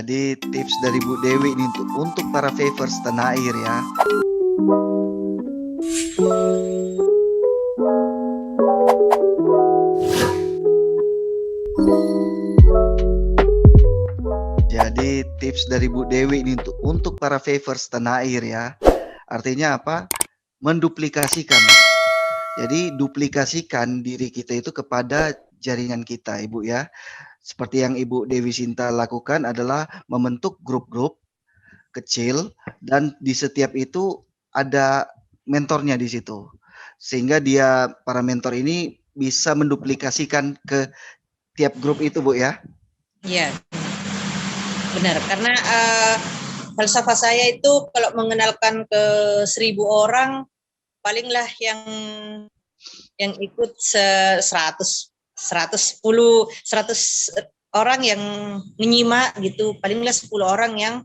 Jadi tips dari Bu Dewi ini untuk para vapers tanah air ya. Jadi tips dari Bu Dewi ini untuk para vapers tanah air ya. Artinya apa? Menduplikasikan. Jadi duplikasikan diri kita itu kepada jaringan kita, Ibu ya. Seperti yang Ibu Dewi Sinta lakukan adalah membentuk grup-grup kecil dan di setiap itu ada mentornya di situ. Sehingga para mentor ini bisa menduplikasikan ke tiap grup itu, Bu ya. Iya, benar. Karena falsafah saya itu kalau mengenalkan ke 1.000 orang, palinglah yang ikut 100 orang yang menyimak gitu, palinglah 10 orang yang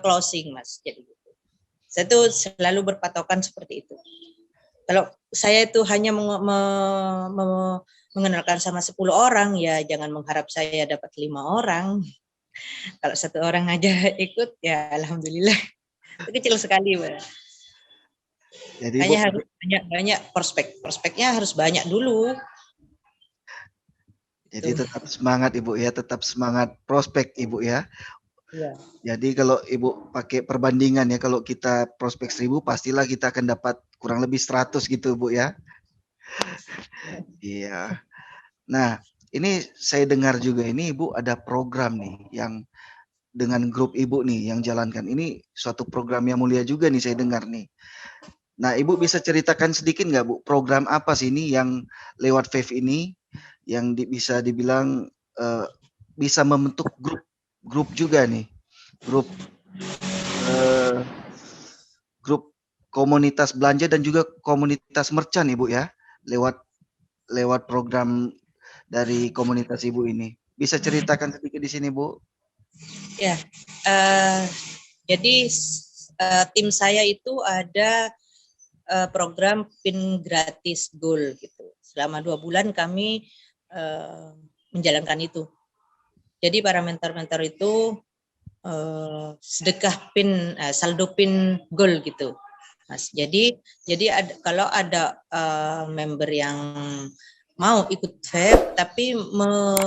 closing, Mas. Jadi saya tuh selalu berpatokan seperti itu. Kalau saya itu hanya mengenalkan sama 10 orang, ya jangan mengharap saya dapat 5 orang. Kalau 1 orang aja ikut, ya alhamdulillah. Itu kecil sekali, Pak. Jadi Bu, Hanya harus banyak prospeknya harus banyak dulu. jadi tetap semangat Ibu ya, tetap semangat prospek Ibu ya. Iya. Jadi kalau Ibu pakai perbandingan ya, kalau kita prospek 1000 pastilah kita akan dapat kurang lebih 100 gitu Bu ya. Iya. Nah, ini saya dengar juga ini Ibu ada program nih yang dengan grup Ibu nih yang jalankan. Ini suatu program yang mulia juga nih saya dengar nih. Nah, Ibu bisa ceritakan sedikit nggak Bu, program apa sih ini yang lewat Vape ini yang bisa dibilang bisa membentuk grup juga nih, grup eh, grup komunitas belanja dan juga komunitas merchant Ibu ya, lewat lewat program dari komunitas Ibu ini. Bisa ceritakan sedikit di sini Bu? Ya, jadi tim saya itu ada program PIN gratis Gold gitu. Selama 2 bulan kami menjalankan itu. Jadi para mentor-mentor itu sedekah PIN, saldo PIN Gold gitu, Mas. Jadi kalau ada member yang mau ikut vape tapi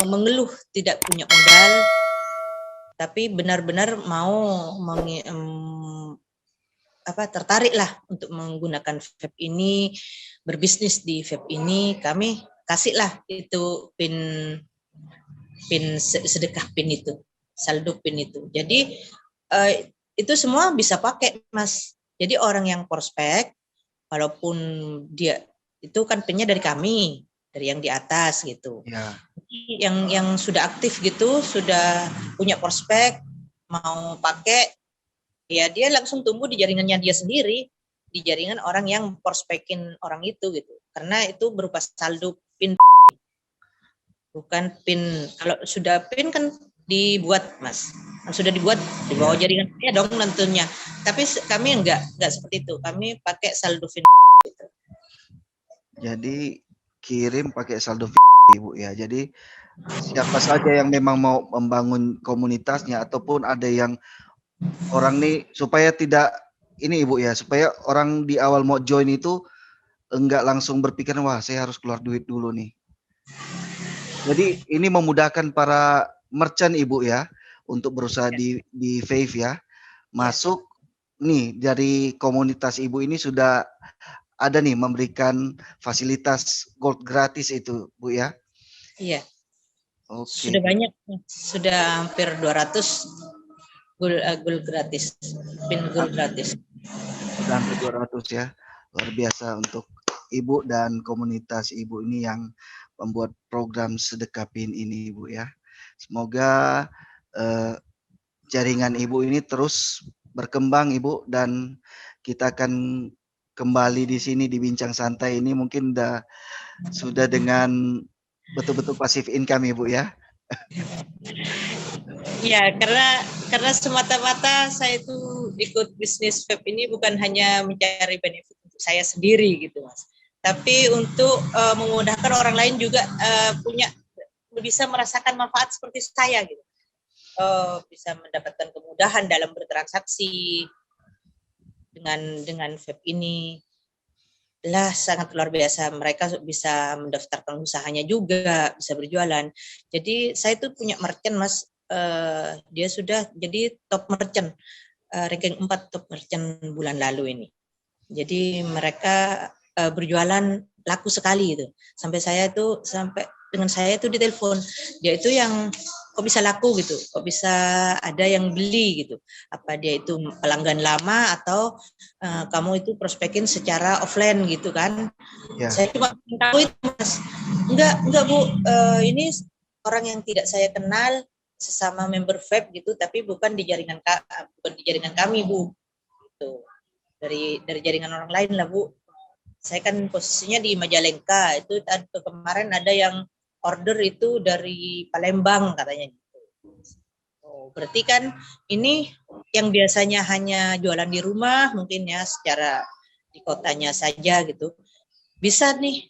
mengeluh tidak punya modal, tapi benar-benar mau tertarik lah untuk menggunakan vape ini, berbisnis di vape ini, kami kasihlah itu pin sedekah pin itu, saldo pin itu. Jadi itu semua bisa pakai, Mas. Jadi orang yang prospek, walaupun dia itu kan pinnya dari kami, dari yang di atas gitu. Ya. Yang sudah aktif gitu, sudah punya prospek, mau pakai, ya dia langsung tumbuh di jaringannya dia sendiri, di jaringan orang yang prospekin orang itu gitu. Karena itu berupa saldo pin, bukan pin. Kalau sudah pin kan dibuat, Mas. Sudah dibuat di bawah jaringan saya dong tentunya. Tapi kami enggak seperti itu. Kami pakai saldo pin gitu. Jadi kirim pakai saldo Ibu ya. Jadi siapa saja yang memang mau membangun komunitasnya ataupun ada yang orang nih supaya tidak ini Ibu ya, supaya orang di awal mau join itu enggak langsung berpikir wah saya harus keluar duit dulu nih. Jadi ini memudahkan para merchant Ibu ya untuk berusaha di Vape ya. Masuk nih dari komunitas Ibu ini sudah ada nih memberikan fasilitas gold gratis itu Bu ya. Iya. Oke. Sudah banyak, sudah hampir 200 gold gratis, pin gold gratis. Sudah hampir 200 ya. Luar biasa untuk Ibu dan komunitas Ibu ini yang membuat program sedekah pin ini Ibu ya. Semoga jaringan Ibu ini terus berkembang Ibu dan kita akan kembali di sini di Bincang Santai ini mungkin sudah dengan betul-betul pasif income Ibu ya. Ya, karena semata-mata saya itu ikut bisnis vape ini bukan hanya mencari benefit untuk saya sendiri gitu, Mas. Tapi untuk memudahkan orang lain juga bisa merasakan manfaat seperti saya gitu. bisa mendapatkan kemudahan dalam bertransaksi dengan vape ini. Lah sangat luar biasa, mereka bisa mendaftarkan usahanya juga, bisa berjualan. Jadi saya tuh punya merchant Mas, dia sudah jadi top merchant, ranking 4 top merchant bulan lalu ini. Jadi mereka berjualan laku sekali itu. Sampai dengan saya itu ditelepon, dia itu yang kok bisa laku gitu, kok bisa ada yang beli gitu. Apa dia itu pelanggan lama atau kamu itu prospekin secara offline gitu kan? Ya. Saya cuma tahu itu Mas. Enggak Bu, ini orang yang tidak saya kenal, sesama member vape gitu, tapi bukan di jaringan kami Bu. Gitu. Dari jaringan orang lain lah Bu. Saya kan posisinya di Majalengka, itu kemarin ada yang order itu dari Palembang katanya gitu. Oh, berarti kan ini yang biasanya hanya jualan di rumah mungkin ya secara di kotanya saja gitu, bisa nih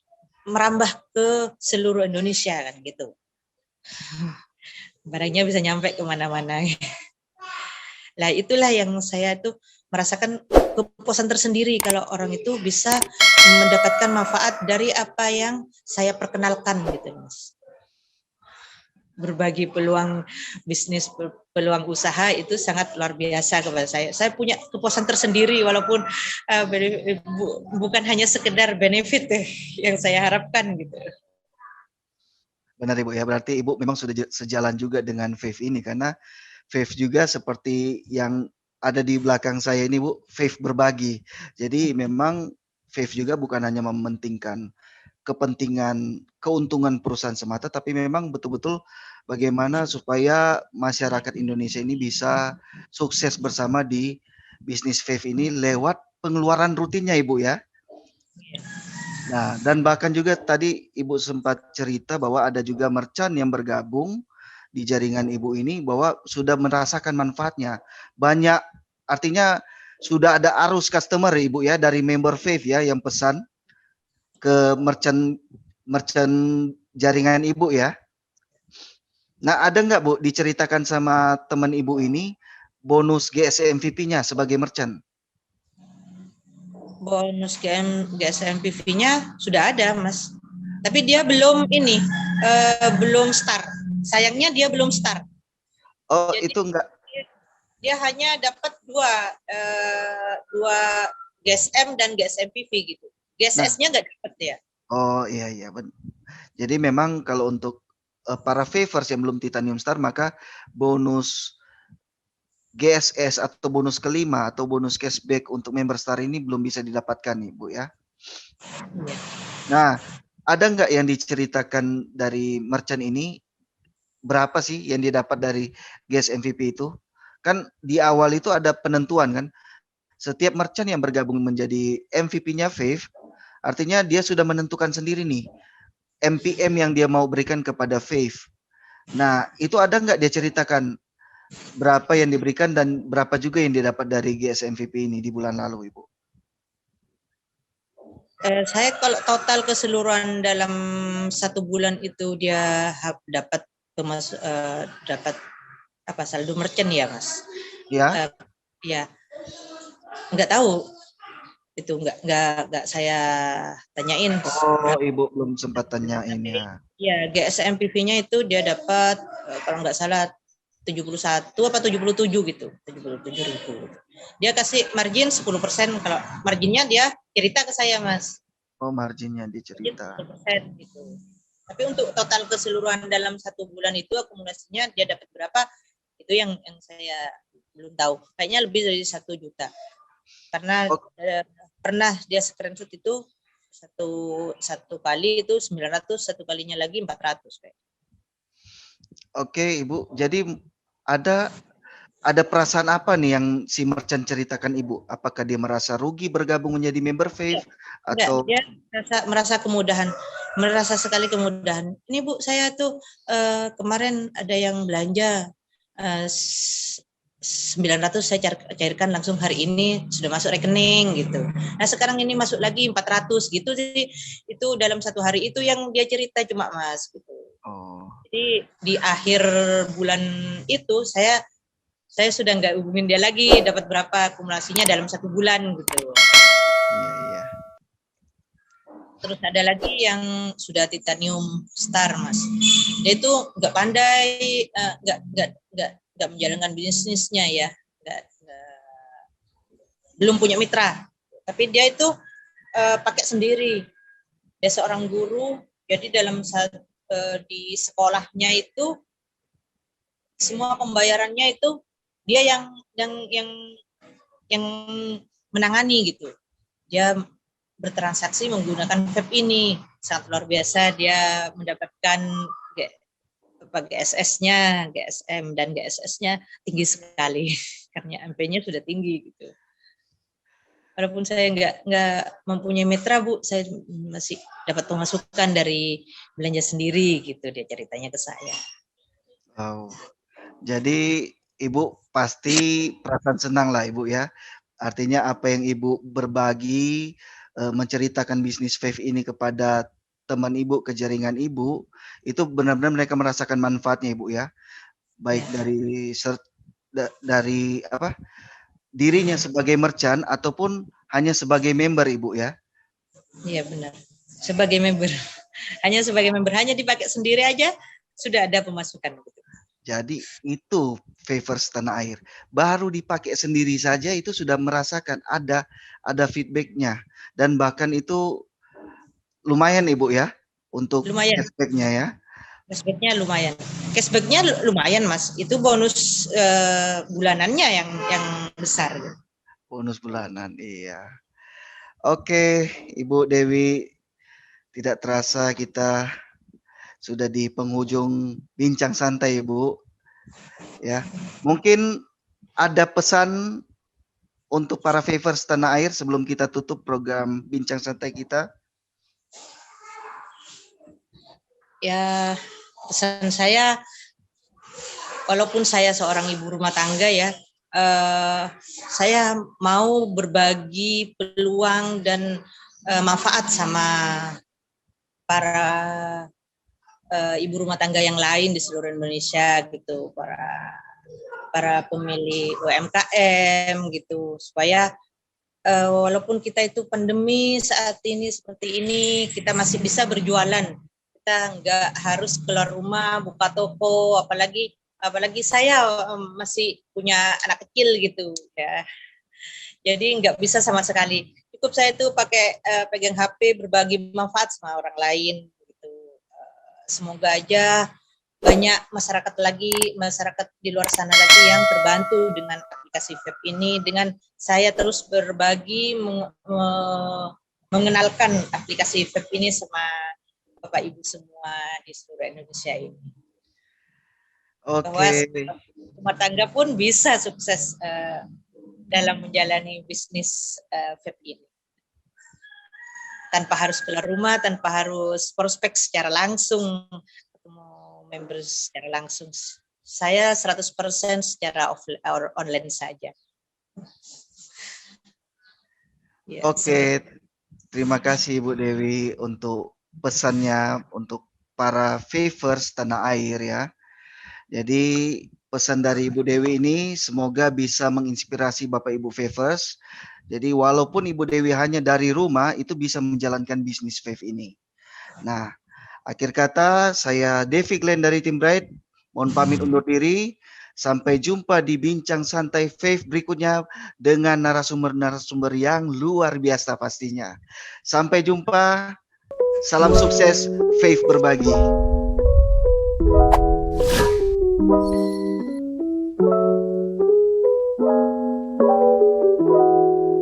merambah ke seluruh Indonesia kan gitu. Barangnya bisa nyampe kemana-mana. Nah itulah yang saya tuh merasakan kepuasan tersendiri kalau orang itu bisa mendapatkan manfaat dari apa yang saya perkenalkan gitu Mas. Berbagi peluang bisnis, peluang usaha itu sangat luar biasa kepada saya. Saya punya kepuasan tersendiri walaupun bukan hanya sekedar benefit yang saya harapkan gitu. Benar Ibu ya, berarti Ibu memang sudah sejalan juga dengan vape ini, karena vape juga seperti yang ada di belakang saya ini Bu, vape berbagi. Jadi memang vape juga bukan hanya mementingkan kepentingan keuntungan perusahaan semata, tapi memang betul-betul bagaimana supaya masyarakat Indonesia ini bisa sukses bersama di bisnis vape ini lewat pengeluaran rutinnya Ibu ya. Nah, dan bahkan juga tadi Ibu sempat cerita bahwa ada juga merchant yang bergabung di jaringan Ibu ini bahwa sudah merasakan manfaatnya. Banyak, artinya sudah ada arus customer Ibu ya dari member vape ya yang pesan ke merchant jaringan Ibu ya. Nah, ada nggak Bu diceritakan sama teman Ibu ini bonus GSMVP-nya sebagai merchant? Bonus GSMVP-nya sudah ada Mas, tapi dia belum belum start. Sayangnya dia belum start. Oh, jadi itu enggak. Dia hanya dapat dua GSM dan GSMVP gitu. GSS-nya nggak dapat ya. Oh iya. Jadi memang kalau untuk para vapers yang belum Titanium Star, maka bonus GSS atau bonus kelima atau bonus cashback untuk member star ini belum bisa didapatkan nih Bu ya. Nah, ada nggak yang diceritakan dari merchant ini, berapa sih yang didapat dari GSMVP itu? Kan di awal itu ada penentuan kan, setiap merchant yang bergabung menjadi MVP-nya vape, artinya dia sudah menentukan sendiri nih MPM yang dia mau berikan kepada vape. Nah, itu ada nggak dia ceritakan berapa yang diberikan dan berapa juga yang didapat dari GSMVP ini di bulan lalu, Ibu? Saya kalau total keseluruhan dalam 1 bulan itu dia dapat apa saldo merchant ya, Mas? Ya. Ya. Nggak tahu. Itu nggak saya tanyain. Oh, Ibu belum sempat tanyain ya. Ya, GSMPV-nya itu dia dapat kalau nggak salah 71 apa 77 gitu, 77.000. Dia kasih margin 10%, kalau marginnya dia cerita ke saya, Mas. Oh, marginnya dicerita. 10% gitu. Tapi untuk total keseluruhan dalam 1 bulan itu akumulasinya dia dapat berapa? Itu yang saya belum tahu. Kayaknya lebih dari 1 juta. Karena pernah dia screenshot itu satu kali itu 900, satu kalinya lagi 400 kayak. Oke, Ibu. Jadi ada perasaan apa nih yang si merchant ceritakan Ibu? Apakah dia merasa rugi bergabung menjadi member vape atau dia merasa kemudahan, merasa sekali kemudahan. Ini Bu, saya tuh kemarin ada yang belanja 900 saya cairkan langsung hari ini sudah masuk rekening gitu. Nah sekarang ini masuk lagi 400 gitu sih, itu dalam 1 hari itu yang dia cerita cuma Mas gitu. Oh. Jadi di akhir bulan itu saya sudah nggak hubungin dia lagi, dapat berapa akumulasinya dalam 1 bulan gitu. Iya. Terus ada lagi yang sudah titanium star, Mas. Dia itu nggak pandai, nggak menjalankan bisnisnya ya, belum punya mitra. Tapi dia itu pakai sendiri. Dia seorang guru, jadi dalam di sekolahnya itu semua pembayarannya itu dia yang menangani gitu. Dia bertransaksi menggunakan vape ini, sangat luar biasa. Dia mendapatkan GSS-nya, GSM dan GSS-nya tinggi sekali karena MP-nya sudah tinggi gitu. Walaupun saya nggak mempunyai mitra, Bu, saya masih dapat pemasukan dari belanja sendiri gitu, dia ceritanya ke saya. Wow. Jadi Ibu pasti perasaan senang lah Ibu ya. Artinya apa yang Ibu berbagi, menceritakan bisnis vape ini kepada teman Ibu, ke jaringan Ibu, itu benar-benar mereka merasakan manfaatnya Ibu ya. Baik dari dirinya sebagai merchant ataupun hanya sebagai member Ibu ya. Iya benar. Sebagai member. Hanya sebagai member, hanya dipakai sendiri aja sudah ada pemasukan gitu. Jadi itu Vapers Tanah Air. Baru dipakai sendiri saja itu sudah merasakan ada feedbacknya. Dan bahkan itu lumayan Ibu ya untuk cashback-nya ya. Cashback-nya lumayan. Cashback-nya lumayan Mas. Itu bonus bulanannya yang besar. Bonus bulanan, iya. Oke, Ibu Dewi, tidak terasa kita sudah di penghujung bincang santai Ibu. Ya, mungkin ada pesan untuk para Vapers Tanah Air sebelum kita tutup program bincang santai kita. Ya, pesan saya, walaupun saya seorang ibu rumah tangga ya, saya mau berbagi peluang dan manfaat sama para ibu rumah tangga yang lain di seluruh Indonesia gitu, para pemilik UMKM gitu, supaya walaupun kita itu pandemi saat ini seperti ini, kita masih bisa berjualan. Kita nggak harus keluar rumah buka toko, apalagi saya masih punya anak kecil gitu ya. Jadi nggak bisa sama sekali. Cukup saya itu pakai pegang HP, berbagi manfaat sama orang lain gitu. Semoga aja banyak masyarakat di luar sana lagi yang terbantu dengan aplikasi vape ini, dengan saya terus berbagi mengenalkan aplikasi vape ini sama Bapak Ibu semua di seluruh Indonesia ini. Bahwa rumah tangga pun bisa sukses dalam menjalani bisnis vape ini. Tanpa harus keluar rumah, tanpa harus prospek secara langsung, ketemu member secara langsung. Saya 100% secara online saja. Ya, oke, terima kasih Ibu Dewi untuk pesannya untuk para Vapers Tanah Air ya. Jadi pesan dari Ibu Dewi ini semoga bisa menginspirasi Bapak Ibu Vapers. Jadi walaupun Ibu Dewi hanya dari rumah itu bisa menjalankan bisnis vape ini. Nah, akhir kata saya Devi Glenn dari Tim Bright. Mohon pamit undur diri. Sampai jumpa di bincang santai vape berikutnya dengan narasumber-narasumber yang luar biasa pastinya. Sampai jumpa. Salam sukses vape berbagi.